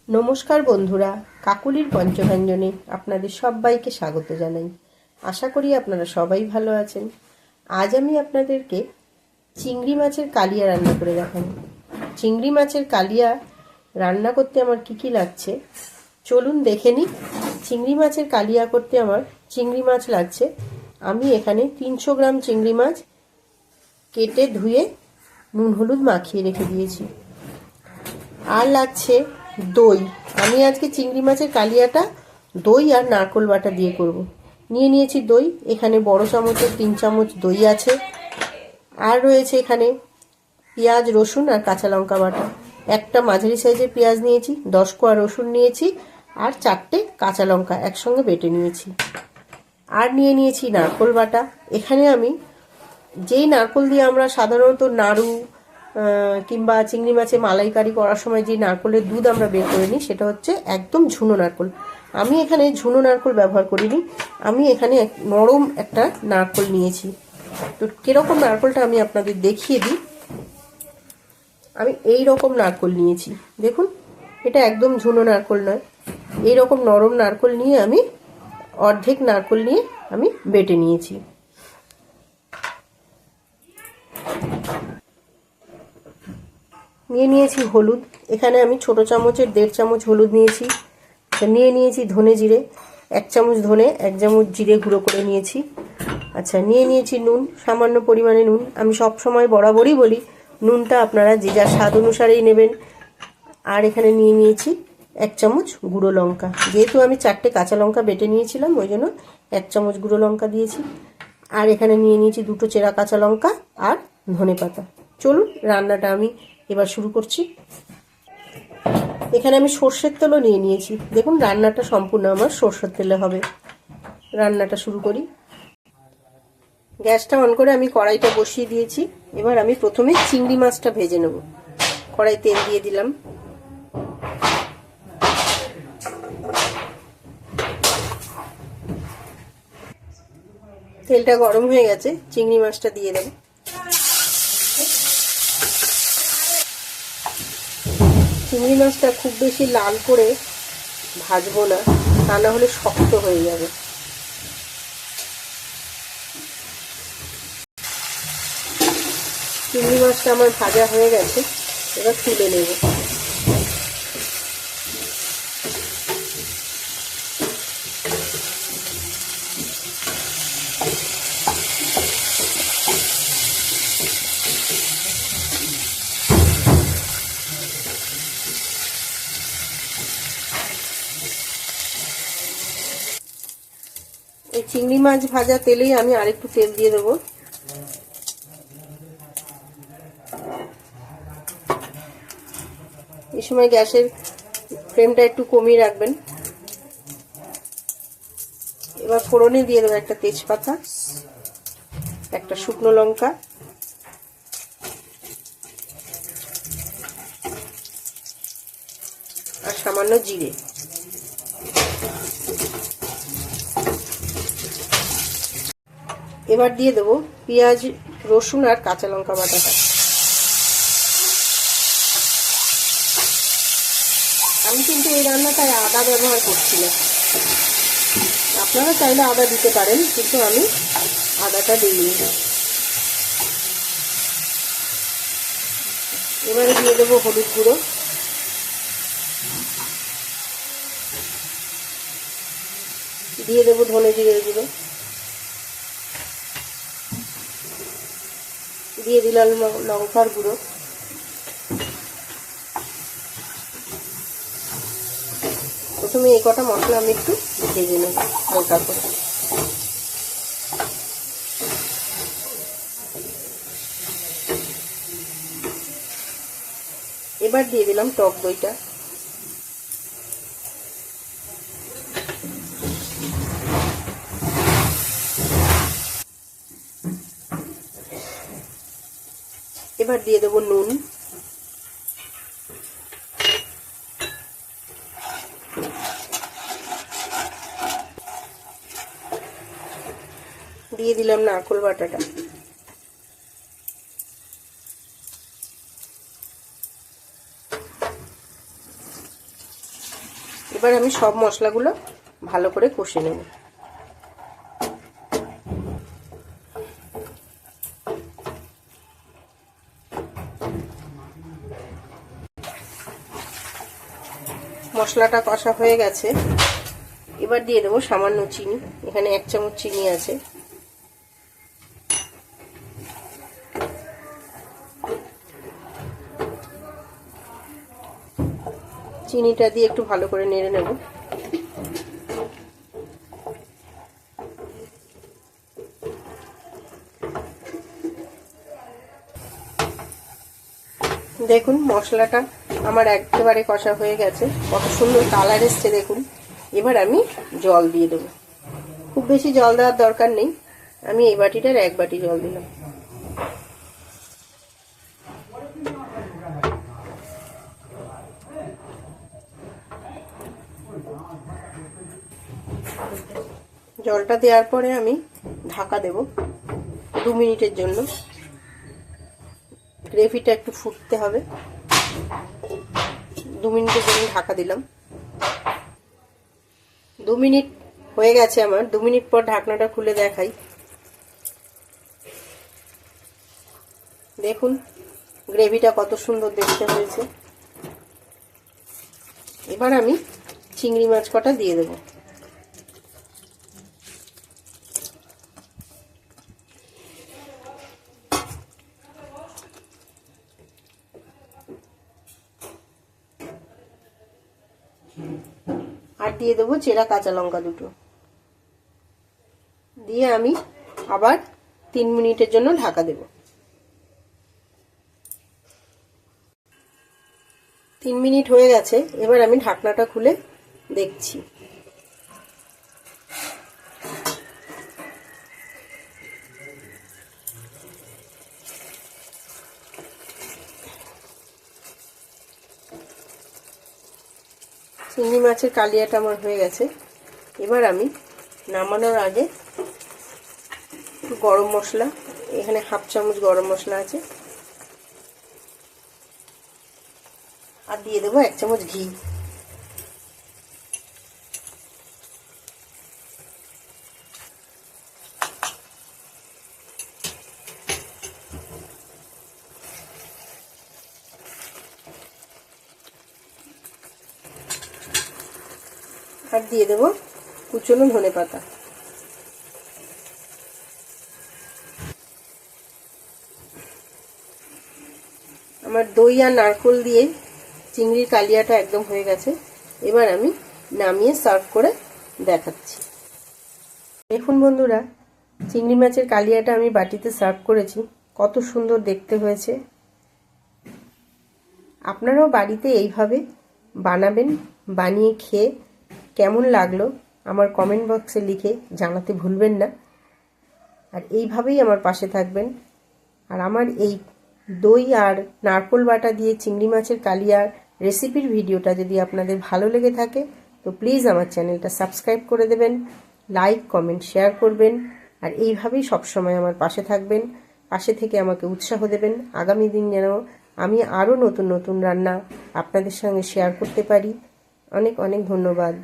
নমস্কার বন্ধুরা, কাকুলির পঞ্চব্যঞ্জনে আপনাদের সবাইকে স্বাগত জানাই। আশা করি আপনারা সবাই ভালো আছেন। আজ আমি আপনাদেরকে চিংড়ি মাছের কালিয়া রান্না করে দেখাবো। চিংড়ি মাছের কালিয়া রান্না করতে আমার কি লাগছে চলুন দেখে নিই। চিংড়ি মাছের কালিয়া করতে আমার চিংড়ি মাছ লাগছে। আমি এখানে 300 গ্রাম চিংড়ি মাছ কেটে ধুয়ে নুন হলুদ মাখিয়ে রেখে দিয়েছি। আর লাগছে দই। আমি আজকে চিংড়ি মাছের কালিয়াটা দই আর নারকোল বাটা দিয়ে করব। নিয়ে নিয়েছি দই, এখানে বড় চামচের 3 চামচ দই আছে। আর রয়েছে এখানে পেঁয়াজ, রসুন আর কাঁচা লঙ্কা বাটা। একটা মাঝারি সাইজের পেঁয়াজ নিয়েছি, 10 কোয়া রসুন নিয়েছি আর 4টে কাঁচা লঙ্কা একসঙ্গে বেটে নিয়েছি। আর নিয়ে নিয়েছি নারকোল বাটা। এখানে আমি যেই নারকোল দিয়ে আমরা সাধারণত নাড়ু কিংবা চিংড়ি মাছে মালাইকারি করার সময় যে নারকোলের দুধ আমরা বের করে নিই, সেটা হচ্ছে একদম ঝুনো নারকোল। আমি এখানে ঝুনো নারকোল ব্যবহার করিনি, আমি এখানে নরম একটা নারকোল নিয়েছি। তো কিরকম নারকোলটা আমি আপনাদের দেখিয়ে দিই। আমি এই রকম নারকোল নিয়েছি, দেখুন এটা একদম ঝুনো নারকোল নয়, এই রকম নরম নারকোল নিয়ে আমি অর্ধেক নারকোল নিয়ে আমি বেটে নিয়েছি। নিয়ে নিয়েছি হলুদ, এখানে আমি ছোট চামচের 1.5 চামচ হলুদ নিয়েছি। নিয়ে নিয়েছি ধনে জিরে, 1 চামচ ধনে 1 চামচ জিরে গুঁড়ো করে নিয়েছি। আচ্ছা, নিয়ে নিয়েছি নুন, সামান্য পরিমাণে নুন। আমি সব সময় বরাবরই বলি নুনটা আপনারা যে যার স্বাদ অনুসারেই নেবেন। আর এখানে নিয়ে নিয়েছি 1 চামচ গুঁড়ো লঙ্কা। যেহেতু আমি 4টে কাঁচা লঙ্কা বেটে নিয়েছিলাম, ওই জন্য 1 চামচ গুঁড়ো লঙ্কা দিয়েছি। আর এখানে নিয়ে নিয়েছি 2টো চেরা কাঁচা লঙ্কা আর ধনে পাতা। চলুন রান্নাটা আমি এবার শুরু করছি। এখানে আমি সর্ষের তেলও নিয়ে নিয়েছি। দেখুন রান্নাটা সম্পূর্ণ আমার সর্ষের তেলে হবে। রান্নাটা শুরু করি। গ্যাসটা অন করে আমি কড়াইটা বসিয়ে দিয়েছি। এবার আমি প্রথমে চিংড়ি মাছটা ভেজে নেব। কড়াই তেল দিয়ে দিলাম। তেলটা গরম হয়ে গেছে, চিংড়ি মাছটা দিয়ে দেব। চিংড়ি মাছটা খুব বেশি লাল করে ভাজবো না, তা না হলে শক্ত হয়ে যাবে। চিংড়ি মাছটা আমার ভাজা হয়ে গেছে, এবার তুলে নেব। এই চিংড়ি মাছ ভাজা তেলেই আমি আরেকটু তেল দিয়ে দেবো। এই সময় গ্যাসের ফ্লেমটা একটু কমিয়ে রাখবেন। এবার ফোড়নে দিয়ে দেবো একটা তেজপাতা, একটা শুকনো লঙ্কা, আর সামান্য জিরে। এবার দিয়ে দেবো পেঁয়াজ, রসুন আর কাঁচা লঙ্কা বাটাটা। আমি কিন্তু এই রান্নাটায় আদা ব্যবহার করছি না, আপনারা চাইলে আদা দিতে পারেন, কিন্তু আমি আদাটা দিইনি। এবারে দিয়ে দেবো হলুদ গুঁড়ো, দিয়ে দেবো ধনে জিরের গুঁড়ো, দিয়ে দিলাম লঙ্কার গুঁড়ো। প্রথমে এই কটা মশলা আমি একটু ভেজে নেব হালকা করে। এবার দিয়ে দিলাম টক দইটা। এবার দিয়ে দেবো নুন, দিয়ে দিলাম নারকোল বাটাটা। এবার আমি সব মশলাগুলো ভালো করে কষে নেব। মশলাটা কষা হয়ে গেছে, এবার দিয়ে দেবো সামান্য চিনি। এখানে 1 চামচ চিনি আছে। চিনিটা দিয়ে একটু ভালো করে নেড়ে নেব। দেখুন মশলাটা আমার একেবারে কষা হয়ে গেছে, কত সুন্দর কালার এসছে দেখুন। এবার আমি জল দিয়ে দেবো। খুব বেশি জল দেওয়ার দরকার নেই, আমি এই বাটিটার 1 বাটি জল দিলাম। জলটা দেওয়ার পরে আমি ঢাকা দেব 2 মিনিটের জন্য। গ্রেভিটা একটু ফুটতে হবে। 2 মিনিটের জন্য ঢাকা দিলাম। 2 মিনিট হয়ে গেছে আমার। 2 মিনিট পর ঢাকনাটা খুলে দেখাই। দেখুন গ্রেভিটা কত সুন্দর দেখতে হয়েছে। এবার আমি চিংড়ি মাছ কটা দিয়ে দেব। আর দিয়ে দেবো চেরা কাঁচা লঙ্কা 2টো। দিয়ে আমি আবার 3 মিনিটের জন্য ঢাকা দেব। 3 মিনিট হয়ে গেছে, এবার আমি ঢাকনাটা খুলে দেখছি। চিংড়ি মাছের কালিয়াটা আমার হয়ে গেছে। এবার আমি নামানোর আগে গরম মশলা, এখানে 1/2 চামচ গরম মশলা আছে, আর দিয়ে দেবো 1 চামচ ঘি। আর দিয়ে দেবো কুচনো ধনেপাতা। আমার দই আর নারকেল দিয়ে চিংড়ির কালিয়াটা একদম হয়ে গেছে। এবার আমি নামিয়ে সার্ভ করে দেখাচ্ছি। দেখুন বন্ধুরা, চিংড়ি মাছের কালিয়াটা আমি বাটিতে সার্ভ করেছি, কত সুন্দর দেখতে হয়েছে। আপনারাও বাড়িতে এইভাবে বানাবেন, বানিয়ে খেয়ে কেমন লাগলো আমার কমেন্ট বক্সে লিখে জানাতে ভুলবেন না। আর এইভাবেই আমার পাশে থাকবেন। আর আমার এই দই আর নারকেল বাটা দিয়ে চিংড়ি মাছের কালিয়ার রেসিপির ভিডিওটা যদি আপনাদের ভালো লেগে থাকে তো প্লিজ আমার চ্যানেলটা সাবস্ক্রাইব করে দেবেন, লাইক কমেন্ট শেয়ার করবেন। আর এইভাবেই সবসময় আমার পাশে থাকবেন, পাশে থেকে আমাকে উৎসাহ দেবেন। আগামী দিন যেন আমি আরও নতুন নতুন রান্না আপনাদের সঙ্গে শেয়ার করতে পারি। অনেক অনেক ধন্যবাদ।